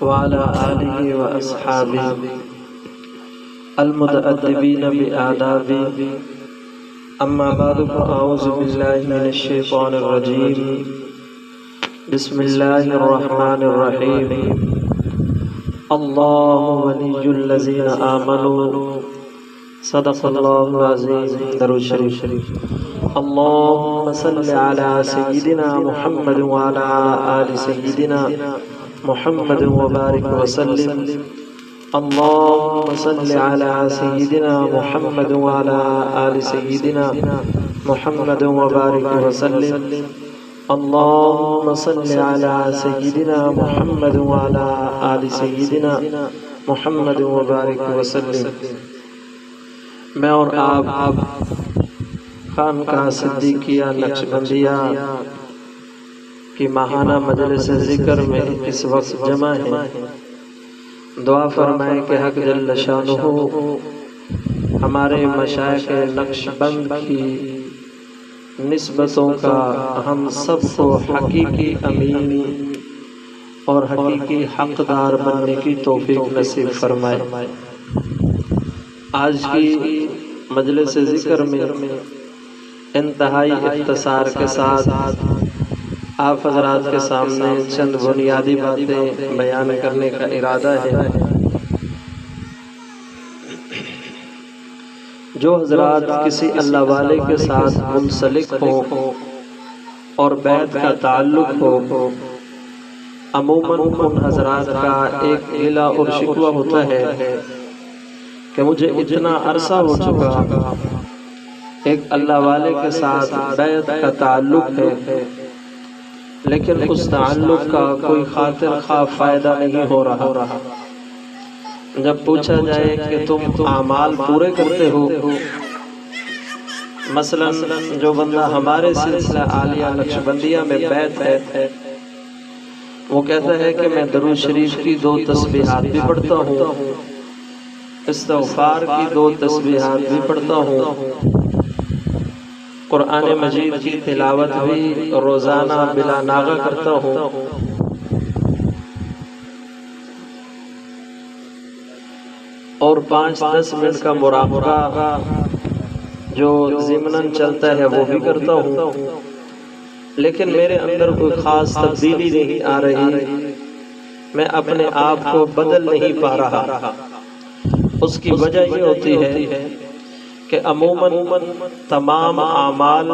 وعلى آله وأصحابه المتأدبين بآدابه. أما بعد فأعوذ بالله من الشيطان الرجيم. بسم الله الرحمن الرحيم. الله ولي الذين آمنوا. صدق الله العظيم. درود شریف. اللهم صل على سيدنا محمد وعلى آل سيدنا محمد وبارك وسلم. اللهم صل على سيدنا محمد وعلى آل سيدنا محمد وبارك وسلم. اللهم صل على سيدنا محمد وعلى آل سيدنا محمد وبارك وسلم. میں اور آپ خانقاہ صدیقیہ نقشبندیہ کی ماہانہ مجلس ذکر میں اس وقت جمع ہیں. دعا فرمائے کہ حق جل شانہ ہمارے مشائخ نقشبند کی نسبتوں کا ہم سب کو حقیقی امین اور حقیقی حقدار بننے کی توفیق نصیب فرمائے. آج کی مجلس ذکر میں انتہائی اختصار کے ساتھ آپ حضرات کے سامنے چند بنیادی باتیں بیان کرنے کا ارادہ ہے. جو حضرات کسی اللہ والے کے ساتھ منسلک ہوں اور بیعت کا تعلق ہو، عموماً ان حضرات کا ایک گلہ اور شکوہ ہوتا ہے کہ مجھے اتنا عرصہ ہو چکا ایک اللہ والے کے ساتھ بیعت کا تعلق ہے، لیکن اس تعلق کا کوئی خاطر خواہ فائدہ نہیں ہو رہا. جب پوچھا جائے کہ تم اعمال پورے کرتے ہو، مثلا جو بندہ ہمارے سلسلہ عالیہ نقشبندیہ میں بیعت ہے وہ کہتا ہے کہ میں درود شریف کی 2 تسبیحات بھی پڑھتا ہوں، استغفار کی 2 تسبیحات بھی پڑھتا ہوں، قرآن مجید کی تلاوت بھی روزانہ بلا ناغہ کرتا ہوں، اور 5-10 منٹ کا مراقبہ جو ضمناً چلتا ہے وہ بھی کرتا ہوں، لیکن میرے اندر کوئی خاص تبدیلی نہیں آ رہی. میں اپنے آپ کو بدل نہیں پا رہا. اس کی وجہ یہ ہوتی ہے کہ عموماً تمام اعمال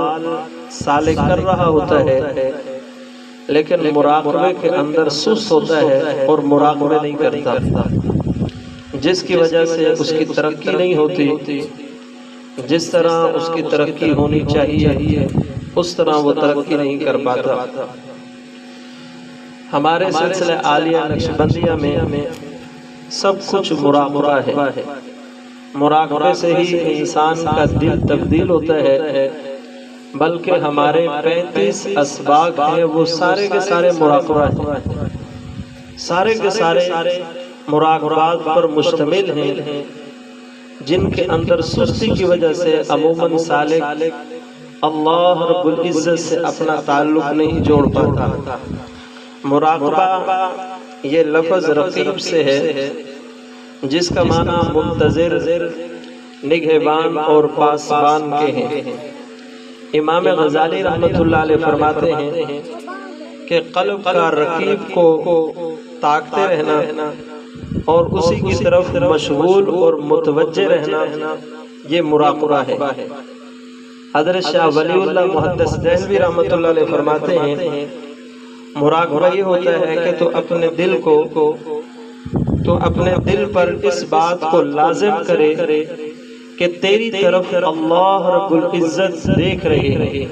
سالک کر رہا ہوتا ہے، لیکن مراقبے کے اندر سست ہوتا ہے اور مراقبے نہیں کرتا، جس کی وجہ سے اس کی ترقی نہیں ہوتی. جس طرح اس کی ترقی ہونی چاہیے اس طرح وہ ترقی نہیں کر پاتا. ہمارے سلسلہ عالیہ نقشبندیہ میں سب کچھ مراقبہ ہے. مراقبے سے ہی انسان کا دل تبدیل ہوتا ہے، بلکہ ہمارے 35 اسباق ہیں وہ سارے کے سارے مراقبہ ہیں، سارے کے سارے مراقبات پر مشتمل ہیں، جن کے اندر سستی کی وجہ سے عموماً سالک اللہ رب العزت سے اپنا تعلق نہیں جوڑ پاتا. مراقبہ یہ لفظ رقیب سے ہے، جس کا معنی منتظر، نگہبان اور پاسبان کے ہیں. امام غزالی رحمۃ اللہ علیہ فرماتے ہیں کہ قلب کا رقیب کو تاکتے رہنا اور اسی کی طرف مشغول اور متوجہ رہنا یہ مراقبہ ہے. حضرت شاہ ولی اللہ محدث دہلوی رحمۃ اللہ علیہ فرماتے ہیں مراقبہ یہ ہوتا ہے کہ تو اپنے دل پر اس بات کو لازم کرے کہ تیری طرف اللہ رب العزت دیکھ رہے ہیں.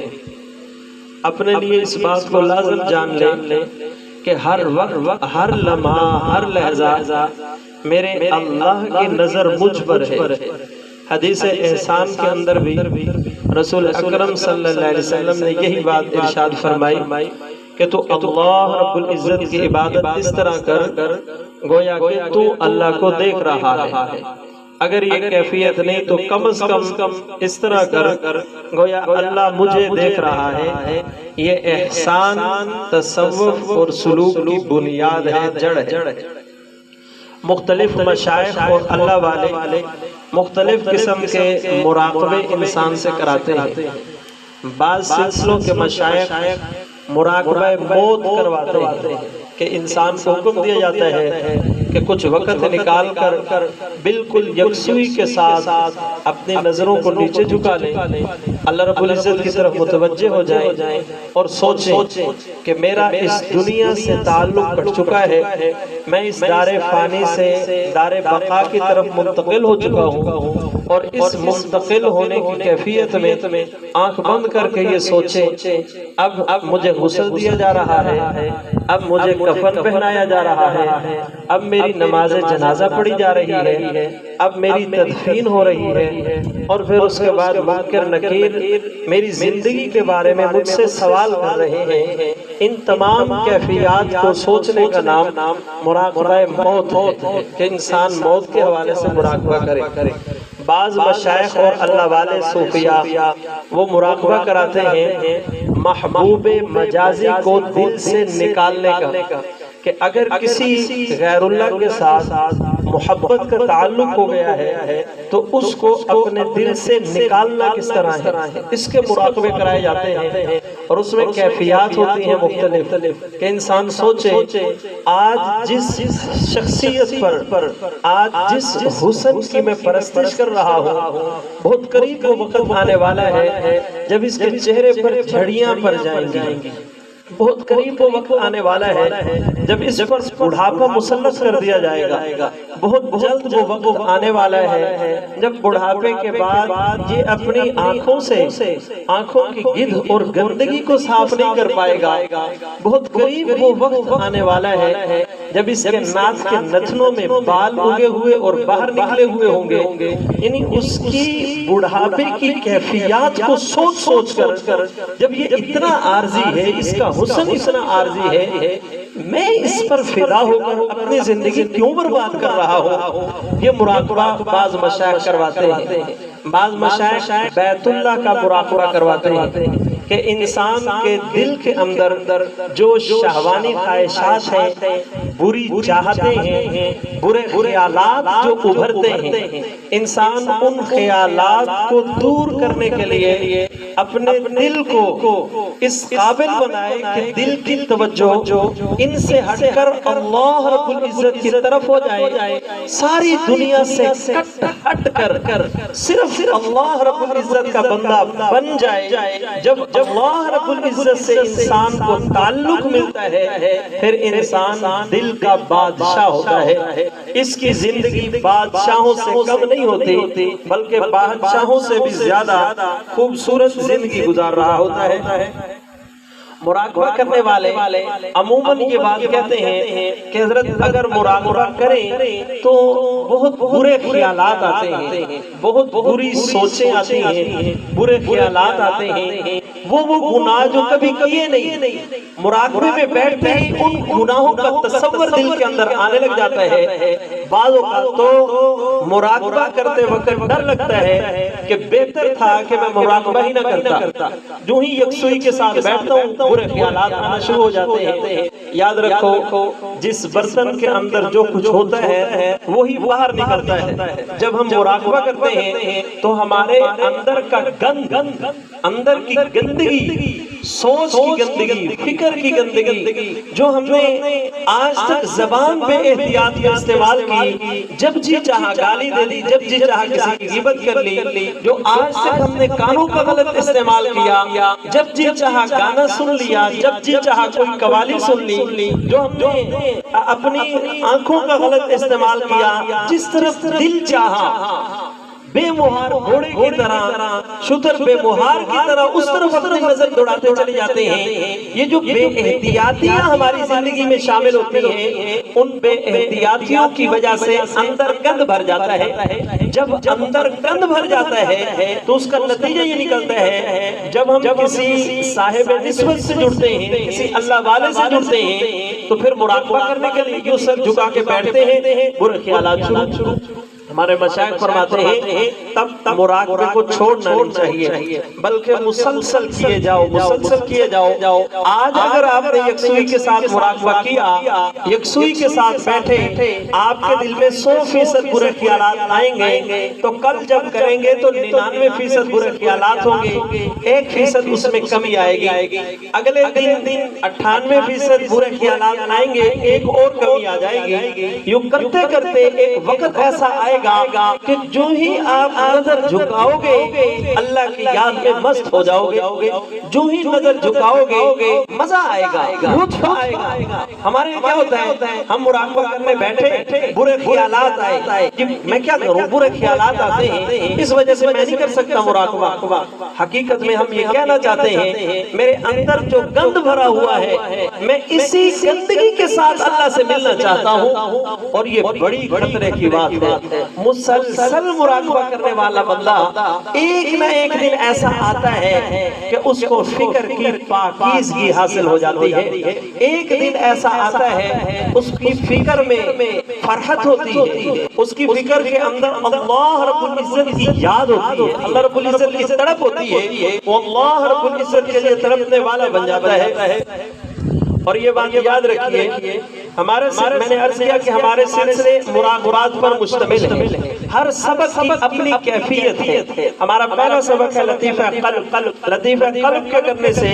اپنے لیے اس بات کو لازم جان لے کہ ہر وقت، ہر لمحہ، ہر لحظہ میرے اللہ کی نظر مجھ پر ہے. حدیث احسان کے اندر بھی رسول اکرم صلی اللہ علیہ وسلم نے یہی بات ارشاد فرمائی کہ تو اللہ رب العزت کی عبادت اس طرح کر گویا کہ تو اللہ کو دیکھ رہا ہے. اگر یہ کیفیت نہیں تو کم از کم اس طرح کر گویا اللہ مجھے دیکھ رہا ہے. یہ احسان تصوف اور سلوک کی بنیاد ہے، جڑ ہے. مختلف مشائخ اور اللہ والے مختلف قسم کے مراقبے انسان سے کراتے ہیں. بعض سلسلوں کے مشائخ مراقبہ موت کرواتے ہیں کہ انسان کو حکم دیا جاتا ہے کہ کچھ وقت نکال کر بالکل یکسوئی کے ساتھ اپنی نظروں کو نیچے جھکا لیں، اللہ رب العزت کی طرف متوجہ ہو جائیں اور سوچیں کہ میرا اس دنیا سے تعلق کٹ چکا ہے، میں اس دار فانی سے دار بقا کی طرف منتقل ہو چکا ہوں. اور اس منتقل ہونے کی کیفیت میں آنکھ بند کر کے یہ سوچیں اب مجھے غسل دیا جا رہا ہے، اب مجھے کفن پہنایا جا رہا ہے، اب میری نماز جنازہ پڑھی جا رہی ہے، اب میری تدفین ہو رہی ہے، اور پھر اس کے بعد منکر نکیر میری زندگی کے بارے میں مجھ سے سوال کر رہے ہیں. ان تمام کیفیات کو سوچنے کا نام مراقبہ موت ہے کہ انسان موت کے حوالے سے مراقبہ کرے. بعض مشائخ اور اللہ والے صوفیاء وہ مراقبہ کراتے ہیں محبوب مجازی کو دل سے نکالنے کا، کہ اگر کسی غیر اللہ کے ساتھ محبت کا تعلق ہو گیا ہے تو اس کو اپنے دل سے نکالنا کس طرح ہے، اس کے مراقبے کرائے جاتے ہیں. اور اس میں کیفیات ہوتی ہیں مختلف کہ انسان سوچے آج جس شخصیت پر آج جس حسن کی میں پرستش کر رہا ہوں، بہت قریب وہ وقت آنے والا ہے جب اس کے چہرے پر جھڑیاں پڑ جائیں گی. بہت قریب وہ وقت آنے والا ہے جب اس پر بڑھاپا مسلط کر دیا جائے گا. بہت جلد وہ وقت آنے والا ہے جب بڑھاپے کے بعد یہ اپنی آنکھوں سے آنکھوں کی گدھ اور گندگی کو صاف نہیں کر پائے گا. بہت قریب وہ وقت آنے والا ہے جب اس کے ناک کے نتنوں میں بال اگے ہوئے اور باہر نکلے ہوئے ہوں گے. یعنی اس کی بڑھاپے کی کیفیات کو سوچ کر جب یہ اتنا عارضی ہے، اس کا حسن اتنا عارضی ہے، میں اس پر فدا ہو کر اپنی زندگی کیوں برباد کر رہا ہوں. یہ مراقبہ بعض مشائخ کرواتے ہیں. بعض مشائخ بیت اللہ کا مراقبہ کرواتے ہیں کہ انسان کے دل کے اندر جو شہوانی خواہشات ہیں، بری چاہتے ہیں، برے خیالات جو ابھرتے ہیں، انسان ان خیالات کو دور کرنے کے لیے اپنے دل کو اس قابل بنائے کہ دل کی توجہ ان سے ہٹ کر اللہ رب العزت کی طرف ہو جائے. ساری دنیا سے ہٹ کر صرف اللہ رب العزت کا بندہ بن جائے. جب اللہ رب العزت سے انسان کو تعلق ملتا ہے پھر انسان دل کا بادشاہ ہوتا ہے. اس کی زندگی بادشاہوں سے کم نہیں ہوتی بلکہ بادشاہوں سے بھی زیادہ خوبصورت زندگی گزار رہا ہوتا ہے. مراقبہ کرنے والے عموماً یہ بات کہتے ہیں کہ حضرت اگر مراقبہ کریں تو بہت برے خیالات آتے ہیں، بہت بری سوچیں آتی ہیں، برے خیالات آتے ہیں. وہ گناہ جو کبھی کیے نہیں، مراقبے میں بیٹھتے ہی ان گناہوں کا تصور دل کے اندر آنے لگ جاتا ہے. بعض اوقات تو مراقبہ کرتے وقت ڈر لگتا ہے کہ بہتر تھا کہ میں مراقبہ ہی نہ کرتا. جو ہی یکسوئی کے ساتھ بیٹھتا ہوں برے خیالات آنا شروع ہو جاتے ہیں. یاد رکھو جس برتن کے اندر جو کچھ ہوتا ہے وہی باہر نکلتا ہے. جب ہم مراقبہ کرتے ہیں تو ہمارے اندر کا گند، اندر کی گندگی، سوچ کی گندگی، فکر کی گندگی جو ہم نے آج تک زبان بے احتیاط میں استعمال کی، جب جی چاہا گالی دے دی، جب جی چاہا کسی کی غیبت کر لی، جو آج تک ہم نے کانوں کا غلط استعمال کیا، جب جی چاہا گانا سن لیا، جب جی چاہا کوئی قوالی سن لی، جو ہم نے اپنی آنکھوں کا غلط استعمال کیا، جس طرف دل چاہا بے مہار گھوڑے کی طرح، شتر بے مہار کی طرح اس طرف اپنی نظر دوڑاتے چلے جاتے ہیں. یہ جو بے احتیاطیاں ہماری زندگی میں شامل ہوتی ہیں، ان بے احتیاطیوں کی وجہ سے اندر گند بھر جاتا ہے. جب اندر گند بھر جاتا ہے تو اس کا نتیجہ یہ نکلتا ہے جب ہم کسی صاحب نسبت سے جڑتے ہیں، کسی اللہ والے سے جڑتے ہیں، تو پھر مراقبہ کرنے کے لیے یوں سر جھکا کے بیٹھتے ہیں، برے خیالات شروع. ہمارے مشائخ فرماتے ہیں تب مراقبے کو چھوڑنا نہیں چاہیے بلکہ مسلسل کیے جاؤ آج اگر آپ نے یکسوئی کے ساتھ مراقبہ کیا، یکسوئی کے ساتھ بیٹھے، آپ کے دل میں 100% برے خیالات آئیں گے تو کل جب کریں گے تو 99% برے خیالات ہوں گے، 1% اس میں کمی آئے گی، اگلے دن 98% برے خیالات آئیں گے، ایک اور کمی آ جائے گی، یوں کرتے کرتے ایک وقت ایسا آئے گا کہ جو ہی آپ نظر جھکاؤ گے اللہ کی یاد میں مست ہو جاؤ گے، جو ہی نظر جھکاؤ گے مزہ آئے گا، لطف آئے گا۔ ہمارے کیا ہوتا ہے، ہم مراقبہ کرنے بیٹھے، برے خیالات آئے کہ میں کیا کروں، برے خیالات آتے ہیں، اس وجہ سے میں نہیں کر سکتا مراقبہ۔ حقیقت میں ہم یہ کہنا چاہتے ہیں میرے اندر جو گند بھرا ہوا ہے میں اسی گندگی کے ساتھ اللہ سے ملنا چاہتا ہوں، اور یہ بڑی خطرے کی بات ہے۔ مسلسل مراقبہ کرنے والا بندہ ایک نہ ایک دن ایسا آتا ہے کہ اس کو فکر کی پاکیزگی حاصل ہو جاتی ہے، ایک دن ایسا آتا ہے اس کی فکر میں فرحت ہوتی ہے، اس کی فکر کے اندر اللہ رب العزت کی یاد ہوتی ہے، اللہ رب العزت کی تڑپ ہوتی ہے، وہ اللہ رب العزت کے لیے تڑپنے والا بن جاتا ہے۔ اور یہ بات یاد رکھیے، میں نے عرض کیا کہ ہمارے سلسلے مراقبات پر مشتمل ہے، ہر سبق کی اپنی کیفیت ہے۔ ہمارا پہلا سبق ہے لطیفہ قلب۔ لطیفہ قلب کے کرنے سے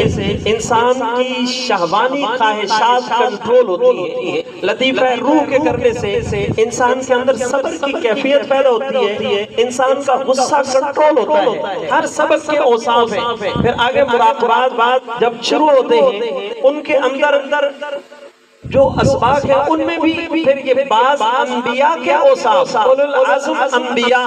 انسان کی شہوانی خواہشات کنٹرول ہوتی ہے، لطیفہ روح کے کرنے سے انسان کے اندر صبر کی کیفیت پیدا ہوتی ہے، انسان کا غصہ کنٹرول ہوتا ہے، ہر سبق کے اوصاف ہیں۔ پھر آگے مراقبات جب شروع ہوتے ہیں ان کے اندر جو اسباق ہیں ان میں بھی پھر یہ بعض انبیاء کے اوصاف، اولو العزم انبیاء،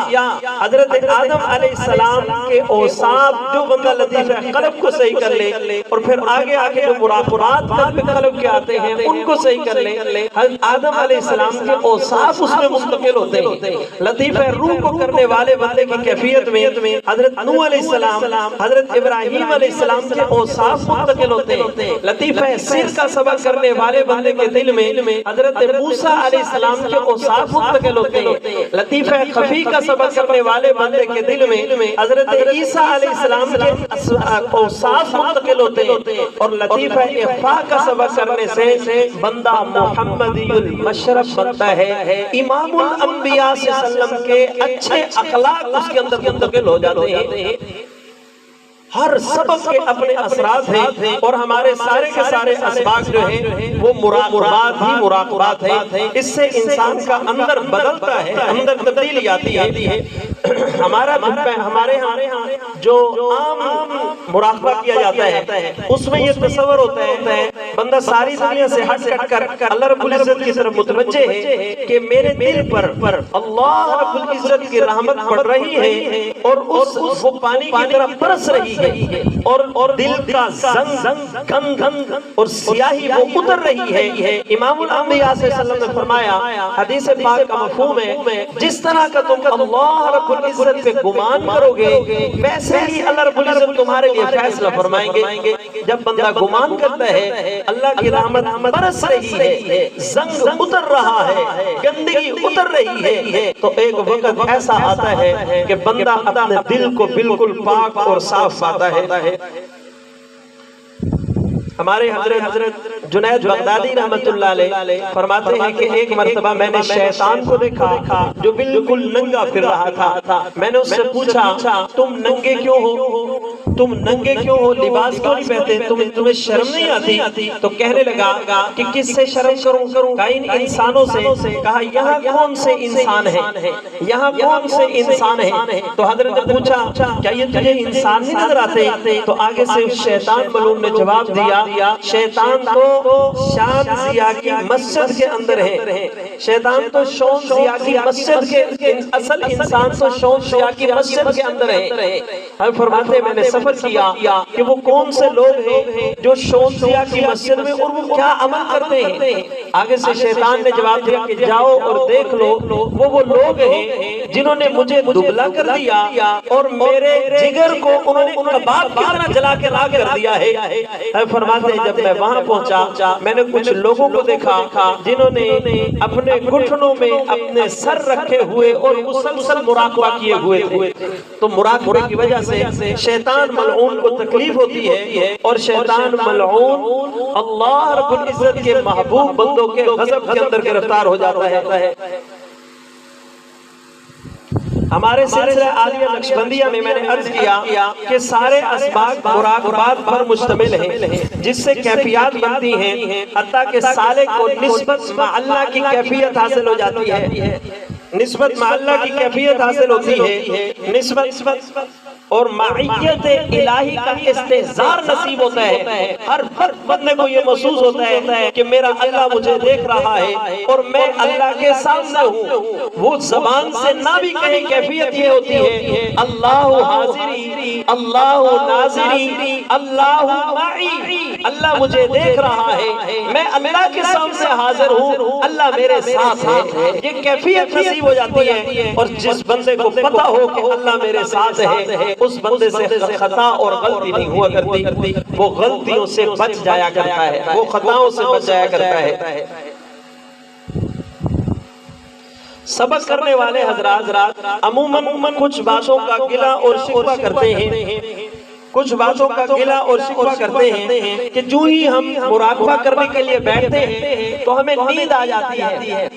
حضرت آدم علیہ السلام کے اوصاف جو بندہ لطیفہ قلب کو صحیح کر لے، اور پھر آگے جو مراقبات قلب کے آتے ہیں ان کو صحیح کر لے، حضرت آدم علیہ السلام کے اوصاف اس میں منتقل ہوتے ہیں۔ لطیفہ روح کو کرنے والے بندے کی کیفیت میں حضرت نوح علیہ السلام، حضرت ابراہیم علیہ السلام کے اوصاف منتقل ہوتے ہیں۔ لطیفہ سر کا سبق کرنے والے بندے کے دل میں حضرت موسیٰ علیہ السلام کے اوصاف منتقل ہوتے ہیں۔ لطیفہ خفی کا سبق کرنے والے بندے کے دل میں حضرت عیسیٰ علیہ السلام کے اوصاف منتقل ہوتے ہیں، اور لطیفہ اخفاء کا سبق کرنے سے بندہ محمدی المشرف بنتا ہے، امام الانبیاء صلی اللہ علیہ وسلم کے اچھے اخلاق اس کے اندر منتقل ہو جاتے ہیں۔ ہر سبق کے اپنے اثرات ہیں، اور ہمارے سارے کے سارے اسباق جو ہیں وہ مراقبات ہیں۔ اس سے انسان کا اندر بدلتا ہے، اندر تبدیلی آتی ہے۔ ہمارے ہاں جو عام مراقبہ کیا جاتا ہے اس میں یہ تصور ہوتا ہے بندہ ساری دنیا سے ہٹ کر اللہ رب العزت کی طرف متوجہ ہے کہ میرے دل پر اللہ رب العزت کی رحمت پڑ رہی ہے، اور وہ پانی کی طرح برس رہی ہے، اور دل کا زنگ گند اور سیاہی وہ اتر رہی ہے۔ امام الانبیاء صلی اللہ علیہ وسلم نے فرمایا، حدیث پاک کا مفہوم ہے، جس طرح کا تم اللہ رب العزت پہ گمان کرو گے ویسے ہی اللہ رب العزت تمہارے لیے فیصلہ فرمائیں گے۔ جب بندہ گمان کرتا ہے اللہ کی رحمت برس رہی ہے، زنگ اتر رہا ہے، گندگی اتر رہی ہے، تو ایک وقت ایسا آتا ہے کہ بندہ اپنے دل کو بالکل پاک اور صاف پاتا ہے۔ ہمارے حضرت جنید بغدادی رحمت اللہ علیہ فرماتے ہیں کہ ایک مرتبہ میں نے شیطان کو دیکھا جو بالکل ننگا پھر رہا تھا۔ میں نے اس سے پوچھا تم ننگے کیوں ہو، لباس کیوں نہیں پہنتے، تمہیں شرم نہیں آتی؟ تو کہنے لگا کہ کس سے شرم کروں، کہا ان انسانوں سے۔ کہا یہاں کون سے انسان ہیں، یہاں کون سے انسان ہیں؟ تو حضرت نے پوچھا کیا یہ تجھے انسان نہیں نظر آتے؟ تو آگے سے شیطان ملعون نے جواب دیا، شیطان تو شان ضیاء کی مسجد کے اندر ہے، شیطان تو شون ضیاء کی مسجد کے، اصل انسان تو شون ضیاء کی مسجد کے اندر ہے۔ ہم فرماتے میں نے سفر کیا کہ وہ کون سے لوگ ہیں جو شون ضیاء کی مسجد میں، اور وہ کیا عمل کرتے ہیں؟ آگے سے شیطان نے جواب دیا کہ جاؤ اور دیکھ لو، وہ لوگ ہیں جنہوں نے مجھے دبلا کر دیا اور میرے جگر کو انہوں نے کباب کی طرح جلا کے راکھ کر دیا ہے۔ فرماتے ہیں جب میں وہاں پہنچا پہنچا، میں نے کچھ لوگوں کو دیکھا جنہوں نے اپنے گھٹنوں میں اپنے سر رکھے ہوئے اور مسلسل مراقبہ کیے ہوئے تھے۔ تو مراقبے کی وجہ سے شیطان ملعون کو تکلیف ہوتی ہے، اور شیطان ملعون اللہ رب العزت کے محبوب بندوں کے غضب کے اندر گرفتار ہو جاتا ہے۔ ہمارے سلسلہ عالیہ نقشبندیہ میں نے عرض کیا کہ سارے اسباق مراقبات پر مشتمل ہیں، جس سے کیفیات بنتی ہیں، حتیٰ کہ سالک کو نسبت مع اللہ کی کیفیت حاصل ہو جاتی ہے، نسبت مع اللہ کی کیفیت حاصل ہوتی ہے، نسبت اور معیت الہی کا استحضار نصیب ہوتا ہے۔ ہر بندے کو یہ محسوس ہوتا ہے کہ میرا اللہ مجھے دیکھ رہا ہے اور میں اللہ کے سامنے ہوں۔ وہ زبان سے نہ بھی کہیں، کیفیت یہ ہوتی ہے اللہ حاضری، اللہ ناظری، اللہ معی، اللہ مجھے دیکھ رہا ہے، میں اللہ کے سامنے حاضر ہوں، اللہ میرے ساتھ ہے۔ یہ کیفیت نصیب ہو جاتی ہے، اور جس بندے کو پتہ ہو کہ اللہ میرے ساتھ ہے، اس بندے سے خطا اور غلطی نہیں ہوا کرتی، وہ غلطیوں سے بچ جایا کرتا ہے، وہ خطاؤں سے بچ جایا کرتا ہے۔ سبق کرنے والے حضرات عموماً کچھ باتوں کا گلہ اور شکوہ کرتے ہیں، کچھ باتوں کا گلہ اور شکوہ کرتے ہیں کہ جو ہی ہم مراقبہ کرنے کے لیے بیٹھتے ہیں تو ہمیں نیند آ جاتی ہے،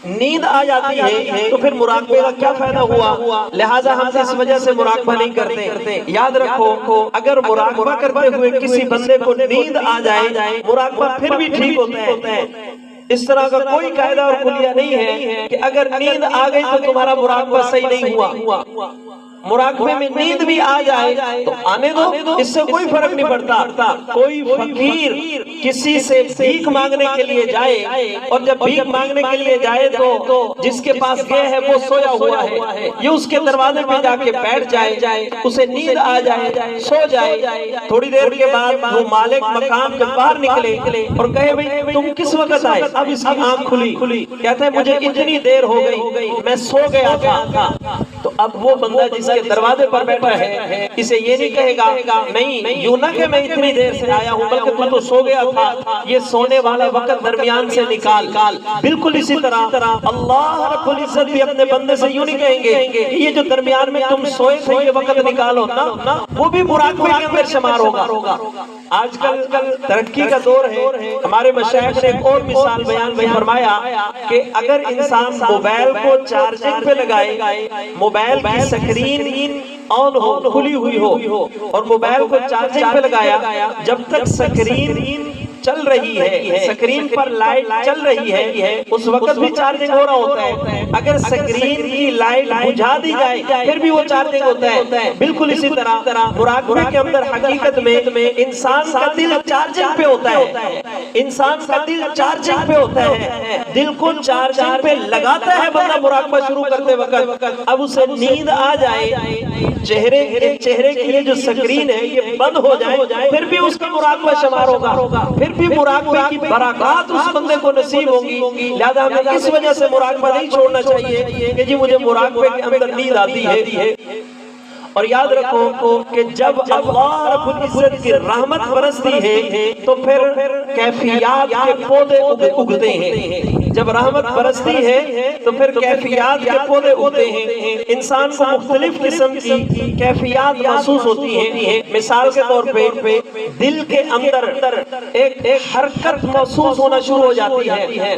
نیند آ جاتی ہے، تو پھر مراقبے کا کیا فائدہ ہوا؟ لہٰذا ہم اس وجہ سے مراقبہ نہیں کرتے۔ یاد رکھو، اگر مراقبہ کرتے ہوئے کسی بندے کو نیند آ جائے، مراقبہ پھر بھی ٹھیک ہوتا ہے۔ اس طرح کا کوئی قاعدہ اور کلیہ نہیں ہے کہ اگر نیند آ گئی تو تمہارا مراقبہ صحیح نہیں ہوا۔ مراقبے میں نیند بھی آ جائے تو آنے دو، اس سے کوئی فرق نہیں پڑتا۔ کوئی فقیر کسی سے بھیک مانگنے کے لیے جائے، اور جب بھیک مانگنے کے لیے جائے تو جس کے پاس گئے ہے وہ سویا ہوا ہے، یہ اس کے دروازے پہ جا کے بیٹھ جائے، اسے نیند آ جائے، سو جائے، تھوڑی دیر کے بعد وہ مالک مقام کے باہر نکلے اور کہے بھئی تم کس وقت آئے؟ اب اس کی آنکھ کھلی، کہتا ہے مجھے اتنی دیر ہو گئی، میں سو گیا تھا۔ تو اب وہ بندہ جس کے دروازے پر بیٹھا ہے، اسے یہ نہیں کہے گا نہیں یوں نہ کہ میں اتنی دیر سے آیا ہوں، بلکہ میں تو سو گیا تھا، یہ سونے والا وقت درمیان سے نکال۔ بالکل اسی طرح اللہ رب العزت بھی اپنے بندے سے یوں نہیں کہیں گے کہ یہ جو درمیان میں تم سوئے تھے یہ وقت نکالو، نا وہ بھی مراقبے کے اندر شمار ہوگا۔ آج کل ترقی کا دور ہے، ہمارے مشائخ نے ایک اور مثال بیان فرمایا کہ اگر انسان موبائل کو چارجنگ پہ لگائے، موبائل کی سکرین آن ہو، کھلی ہوئی ہو، اور موبائل کو چارجنگ پہ لگایا، جب تک سکرین چل رہی ہے، سکرین پر لائٹ چل رہی ہے، اس وقت بھی چارجنگ ہو رہا ہوتا ہے۔ اگر سکرین کی لائٹ بجھا دی جائے پھر بھی وہ چارجنگ ہوتا ہے۔ بالکل اسی طرح مراقبے کے اندر حقیقت میں انسان کا دل چارجنگ پہ ہوتا ہے، انسان کا دل چارجنگ پہ ہوتا ہے، دل کو چارجنگ پہ لگاتا ہے بندہ مراقبہ شروع کرتے وقت۔ اب اسے نیند آ جائے، چہرے کی یہ جو سکرین ہے یہ بند ہو جائے، پھر بھی اس کا مراقبہ شمار ہوگا، پھر بھی مراقبے کی برکات اس بندے کو نصیب ہوں گی۔ لہذا ہمیں اس وجہ سے مراقبہ نہیں چھوڑنا چاہیے کہ جی مجھے مراقبے کے اندر نیند آتی ہے۔ اور یاد رکھو کہ جب اللہ رب العزت کی رحمت برستی ہے تو پھر کیفیات کے پودے اگتے ہیں۔ جب رحمت برستی ہے تو پھر کیفیات کے پودے اگتے ہیں، انسان کو مختلف قسم کی کیفیات محسوس ہوتی ہیں۔ مثال کے طور پہ دل کے اندر ایک حرکت محسوس ہونا شروع ہو جاتی ہے،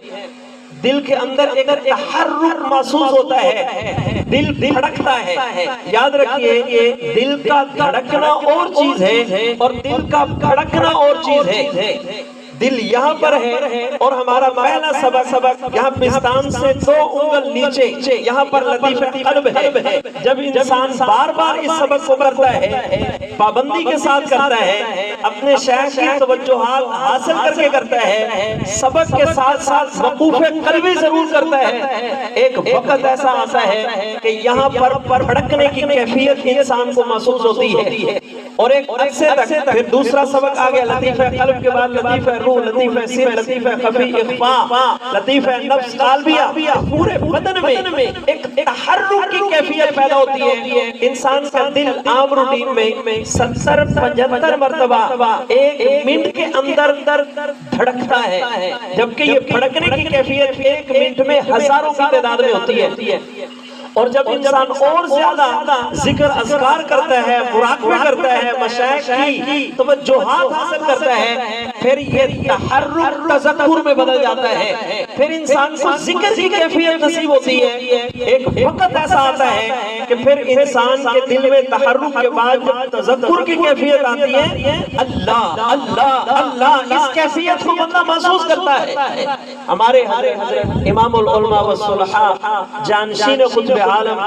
دل کے اندر ایک تحرک محسوس ہوتا ہے، دل دھڑکتا ہے۔ یاد رکھیے دل کا دھڑکنا اور چیز ہے اور دل کا دھڑکنا اور چیز ہے۔ دل یہاں پر ہے اور ہمارا پہلا سبق یہاں پستان سے 2 انگل نیچے، یہاں پر لطیف قلب ہے۔ جب انسان بار بار اس سبق کو کرتا ہے، پابندی کے ساتھ کرتا ہے، اپنے شیخ کی توجہات حاصل کر کے کرتا ہے، سبق کے ساتھ ساتھ وقوف قلبی ضرور کرتا ہے، ایک وقت ایسا آتا ہے کہ یہاں پر دھڑکنے کی کیفیت انسان کو محسوس ہوتی ہے۔ اور ایک عرصے تک پھر دوسرا سبق آ گیا لطیفہ قلب کے بعد لطیفہ روح، لطیفہ سر، لطیفہ خفی اخفا، لطیفہ نفس قالبیہ۔ پورے بدن میں ایک تحرک کی کیفیت پیدا ہوتی ہے۔ انسان کا دل عام روٹین میں 70-75 مرتبہ ایک منٹ کے اندر دھڑکتا ہے، جبکہ یہ دھڑکنے کی کیفیت ایک منٹ میں ہزاروں کی تعداد میں ہوتی ہے۔ اور جب انسان اور زیادہ ذکر اذکار کرتا ہے، مراقبہ کرتا ہے، مشائخ کی توجہات حاصل کرتا ہے، پھر یہ تحرک تذکر میں بدل جاتا ہے۔ پھر انسان کو ذکر کی کیفیت نصیب ہوتی ہے۔ ایک وقت ایسا آتا ہے کہ پھر انسان کے دل میں تحرک کے بعد جب تذکر کی کیفیت آتی ہے، اللہ اللہ اللہ، اس کیفیت کو بندہ محسوس کرتا ہے۔ ہمارے حضرت امام العلماء والصلحاء جانشین قطب عالم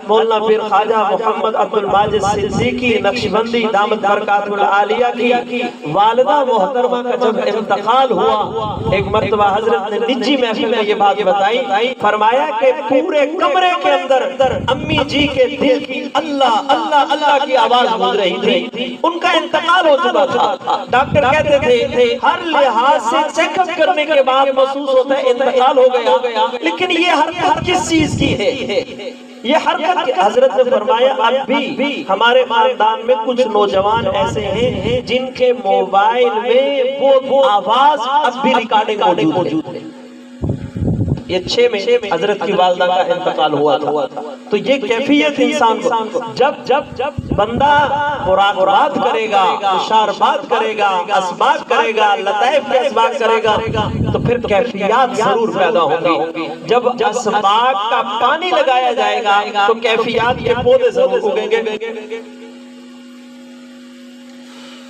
مولانا پیر خواجہ محمد عبد الماجد صدیقی نقشبندی دامت برکاتہ العالیہ کی والدہ محترمہ کا جب انتقال ہوا، ایک مرتبہ حضرت نے نجی محفل میں یہ بات بتائی، فرمایا کہ پورے کمرے کے اندر امی جی کے دل کی اللہ اللہ اللہ کی آواز گونج رہی تھی۔ ان کا انتقال ہو چکا تھا، ڈاکٹر کہتے تھے ہر لحاظ سے چیک اپ کرنے کے بعد محسوس ہوتا ہے انتقال ہو گیا، لیکن یہ حرکت کس چیز کی ہے؟ یہ حرکت حضرت نے فرمایا اب بھی ہمارے خاندان میں کچھ نوجوان ایسے ہیں جن کے موبائل میں وہ آواز اب بھی ریکارڈنگ موجود ہے۔ یہ 6 میں حضرت کی والدہ کا انتقال ہوا تھا۔ تو یہ کیفیت انسان کو جب بندہ مراقبات کرے گا، اشاربات کرے گا، اسباق کرے گا، لطائف کے اسباق کرے گا، تو پھر کیفیات ضرور پیدا ہوگی۔ جب اسباق کا پانی لگایا جائے گا تو کیفیات کے پودے ضرور اگیں گے۔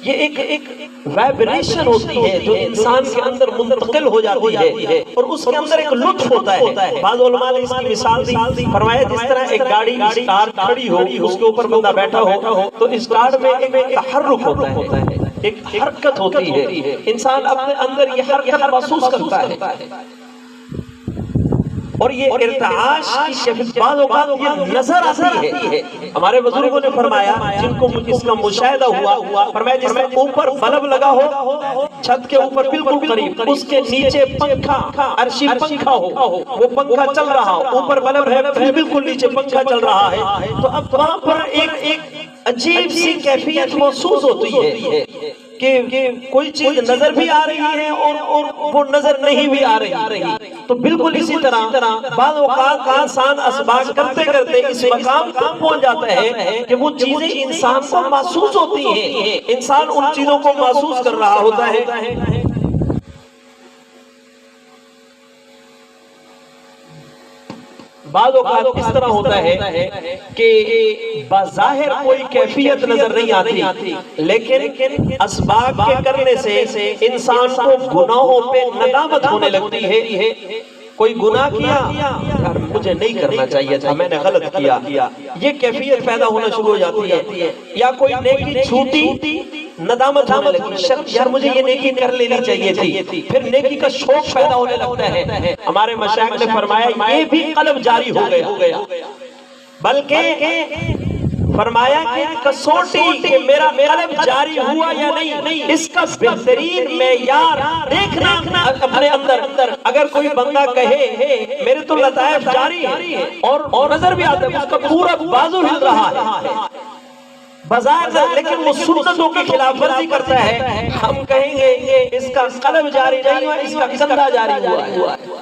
یہ ایک وائبریشن ہوتی ہے جو انسان کے اندر منتقل ہو جاتی ہے، اور اس کے اندر ایک لطف ہوتا ہے۔ بعض علماء نے اس کی مثال دی، فرمایا جس طرح ایک گاڑی کار کھڑی ہو، اس کے اوپر بندہ بیٹھا ہو تو اس کار میں ایک تحرک ہوتا ہے، ایک حرکت ہوتی ہے، انسان اپنے اندر یہ حرکت محسوس کرتا ہے۔ اور یہ ارتعاش کی شفت بعض اوقات یہ نظر آتی ہے۔ ہمارے بزرگوں نے فرمایا جن کو اس کا مشاہدہ ہوا، فرمایا جس میں اوپر بلب لگا ہو، چھت کے اوپر بالکل قریب، اس کے نیچے پنکھا، عرشی پنکھا ہو، وہ پنکھا چل رہا ہو، اوپر بلب ہے، پھر بالکل نیچے پنکھا چل رہا ہے، تو اب وہاں پر ایک عجیب سی کیفیت محسوس ہوتی ہے کہ کوئی چیز نظر بھی آ رہی ہے اور وہ نظر نہیں بھی آ رہی۔ تو بالکل اسی طرح بعض اوقات انسان اسباق کرتے کرتے اس مقام تک پہنچ جاتا ہے کہ وہ چیزیں انسان کو محسوس ہوتی ہیں، انسان ان چیزوں کو محسوس کر رہا ہوتا ہے۔ بعض اوقات اس طرح ہوتا ہے کہ بظاہر کوئی کیفیت نظر نہیں آتی، لیکن اسباق کے کرنے سے انسان کو گناہوں پہ ندامت ہونے لگتی ہے۔ کوئی گناہ کیا، یار مجھے نہیں کرنا چاہیے تھا، میں نے غلط کیا، یہ کیفیت پیدا ہونا شروع ہو جاتی ہے۔ یا کوئی نیکی چھوٹی، ندامت ہونے لگی، یار مجھے یہ نیکی کر لینی چاہیے تھی، پھر نیکی کا شوق پیدا ہونے لگتا ہے۔ ہمارے مشائخ نے فرمایا یہ بھی قلب جاری ہو گیا، بلکہ فرمایا کہ کسوٹی کہ میرا قلب جاری ہوا یا نہیں، اس کا بہترین معیار دیکھنا اپنے اندر۔ اگر کوئی بندہ کہے میرے تو لطائف جاری ہے اور نظر بھی آتا ہے اس کا پورا بازو ہل رہا ہے بظاہر، لیکن وہ سنتوں کی خلاف ورزی کرتا ہے، ہم کہیں گے اس کا قلب جاری نہیں ہوا، اس کا کندھا جاری ہوا ہے۔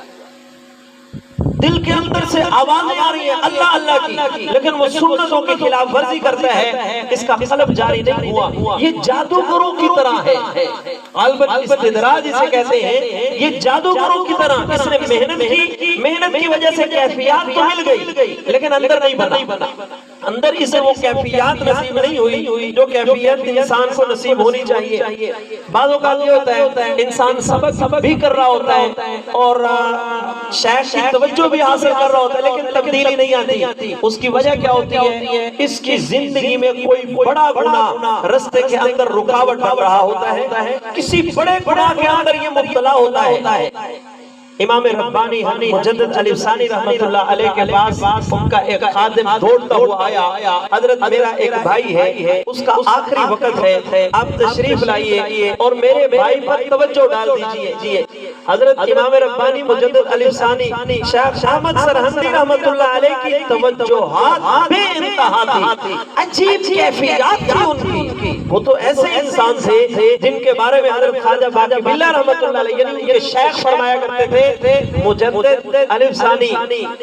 دل کے اندر سے آوازیں آ رہی ہیں اللہ اللہ کی، لیکن وہ سنتوں کی خلاف ورزی کرتا ہے، اس کا قلب جاری نہیں ہوا۔ یہ جادوگروں کی طرح ہے، غالباً استدراج اسے کہتے ہیں، یہ جادوگروں کی طرح۔ اس نے محنت کی وجہ سے کیفیات تو مل گئی، لیکن اندر نہیں بنا، اندر اسے وہ کیفیات نصیب نہیں ہوئی جو کیفیت انسان کو نصیب ہونی چاہیے۔ بعض اوقات یہ ہوتا ہے انسان سبق بھی کر رہا ہوتا ہے اور شیخ کی توجہ بھی حاصل کر رہا ہوتا ہے، لیکن تبدیلی نہیں آتی۔ اس کی وجہ کیا ہوتی ہے؟ اس کی زندگی میں کوئی بڑا گناہ رستے کے اندر رکاوٹ بن رہا ہوتا ہے، کسی بڑے گناہ کے اندر یہ مبتلا ہوتا ہے۔ امام ربانی مجدد علی ثانی رحمت اللہ علیہ کے پاس ان کا ایک خادم دوڑتا ہوا آیا، حضرت میرا ایک بھائی ہے، اس کا آخری وقت ہے، آپ تشریف لائیے اور میرے بھائی پر توجہ ڈال دیجئے۔ حضرت امام ربانی مجدد علی ثانی شیخ احمد سرہندی رحمت اللہ علیہ کی توجہات بے انتہا تھی، عجیب کیفیات تھی ان کی۔ وہ تو ایسے انسان تھے جن کے بارے میں حضرت خواجہ باقی باللہ رحمت اللہ علیہ یعنی یہ شیخ فرمایا کرتے تھے مجدد علی ثانی،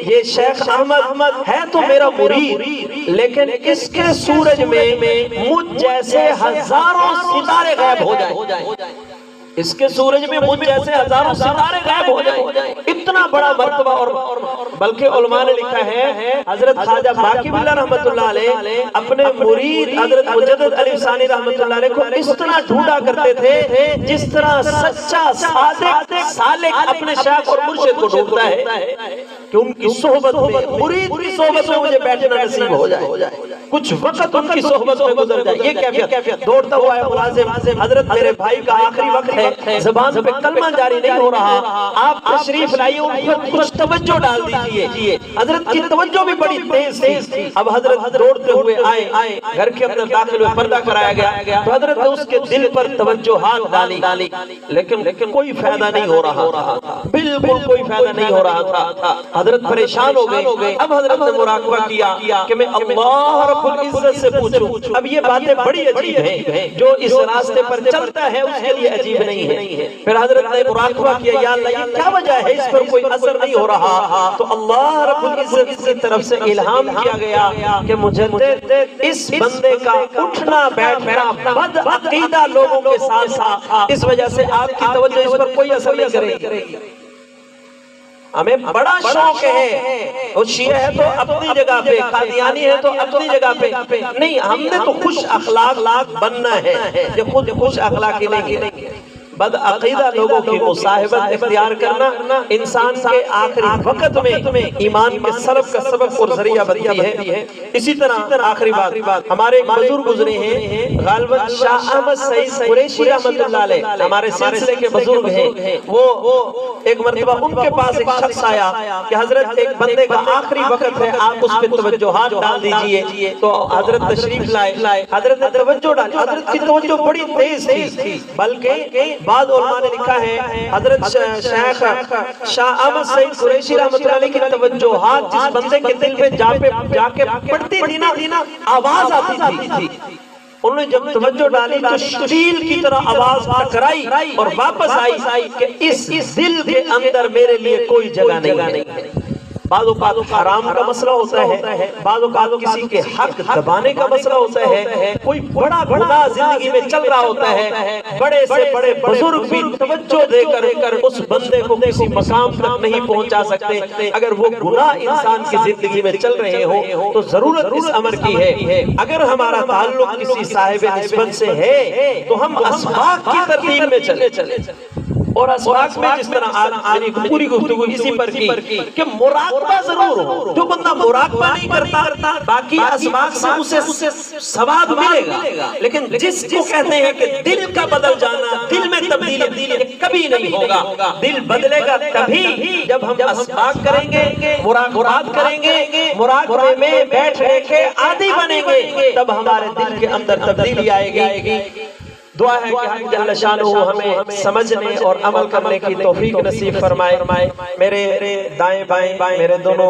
یہ شیخ احمد ہے تو میرا مرید، لیکن اس کے سورج میں مجھ جیسے ہزاروں ستارے غائب ہو جائیں، اس کے سورج میں مجھ جیسے ہزاروں ستارے غائب ہو جائیں، اتنا بڑا مرتبہ۔ اور بلکہ علماء نے لکھا ہے حضرت خواجہ باقی باللہ رحمت اللہ علیہ اپنے مرید حضرت مجدد علی ثانی رحمت اللہ علیہ کو اس طرح ڈھونڈا کرتے تھے جس طرح سچا صادق سالک اپنے شیخ اور مرشد کو ڈھونڈتا ہے کہ ان کی صحبت میں، مرید کی صحبت میں مجھے بیٹھنا نصیب ہو جائے، کچھ وقت ان کی صحبت میں گزر جائے۔ یہ کیفیت دوڑتا ہوا ہے ملازم، حضرت میرے بھائی کا آخری وقت ہے، زبان پہ کلمہ جاری نہیں ہو رہا، آپ تشریف لائیے، ان پر کچھ توجہ ڈال دیجئے۔ حضرت کی توجہ بھی بڑی تیز تھی۔ اب حضرت دوڑتے ہوئے آئے، گھر کے اندر داخل ہوئے، پردہ کرایا گیا تو حضرت نے اس کے دل پر توجہات ڈالی، لیکن کوئی فائدہ نہیں ہو رہا تھا، بالکل کوئی فائدہ نہیں ہو رہا تھا۔ حضرت پریشان ہو گئے۔ اب حضرت نے مراقبہ کیا کہ میں اللہ رب العزت سے پوچھوں۔ اب یہ باتیں بڑی عجیب ہیں، جو اس راستے پر چلتا ہے اس کے لیے عجیب نہیں ہے۔ پھر حضرت نے مراقبہ کیا، یا اللہ یہ کیا وجہ ہے، اس پر کوئی اثر نہیں ہو رہا۔ تو اللہ رب العزت کی طرف سے الہام کیا گیا کہ مجدد اس بندے کا اٹھنا بیٹھنا بد عقیدہ لوگوں کے ساتھ، اس وجہ سے آپ کی توجہ اس پر کوئی اثر نہیں کرے گی۔ ہمیں بڑا شوق ہے، وہ شیعہ ہے تو اپنی جگہ پہ، قادیانی ہے تو اپنی جگہ پہ، نہیں ہم نے تو خوش اخلاق بننا ہے، یہ خود خوش اخلاقی نہیں ہے۔ بد عقیدہ لوگوں کی مصاحبت اختیار کرنا انسان کے آخری وقت میں ایمان کے سلب کا سبب اور ذریعہ بنتی ہے۔ اسی طرح آخری بات، ہمارے بزرگ گزرے ہیں غالباً شاہ احمد سعید قریشی رحمت اللہ علیہ، ہمارے سلسلے کے بزرگ ہیں۔ وہ ایک مرتبہ ان کے پاس ایک شخص آیا کہ حضرت ایک بندے کا آخری وقت ہے، آپ اس پہ توجہات ڈال دیجئے۔ تو حضرت تشریف لائے، حضرت نے توجہ ڈالی، حضرت کی توجہ بڑی تیز تھی، بلکہ بعض علماء نے لکھا ہے حضرت شیخ شاہ احمد سعید قریشی رحمت اللہ علیہ کی توجہات جس بندے کے دل پہ جا کے پڑتی تھی نا، آواز آتی تھی۔ انہوں نے جب توجہ ڈالی تو شیل کی طرح آواز ٹکرائی اور واپس آئی کہ اس دل کے اندر میرے لیے کوئی جگہ نہیں ہے۔ بعض اوقات حرام کا مسئلہ ہوتا ہے، بعض اوقات کسی کے حق دبانے کا مسئلہ ہوتا ہے، کوئی بڑا گناہ زندگی میں چل رہا ہوتا ہے، بڑے سے بڑے بزرگ بھی توجہ دے کر اس بندے کو کسی مقام تک نہیں پہنچا سکتے۔ اگر وہ گناہ انسان کی زندگی میں چل رہے ہوں تو ضرورت اس امر کی ہے، اگر ہمارا تعلق کسی صاحب نسبت سے ہے تو ہم اسباق کی ترتیب میں چلے۔ اور اسباق میں جس طرح آج پوری گفتگو اسی پر کی کہ مراقبہ ضرور ہو، جو بندہ مراقبہ نہیں کرتا باقی اسباق سے اسے ثواب ملے گا، لیکن جس کو کہتے ہیں کہ دل کا بدل جانا، دل میں تبدیلی کبھی نہیں ہوگا۔ دل بدلے گا تبھی جب ہم اسباق کریں گے، مراقبات کریں گے، مراقبے میں بیٹھنے کے عادی بنیں گے، تب ہمارے دل کے اندر تبدیلی آئے گی۔ دعا ہے کہ حق جل شانہ ہمیں سمجھنے اور عمل کرنے کی توفیق نصیب فرمائے۔ میرے دائیں بائیں میرے دونوں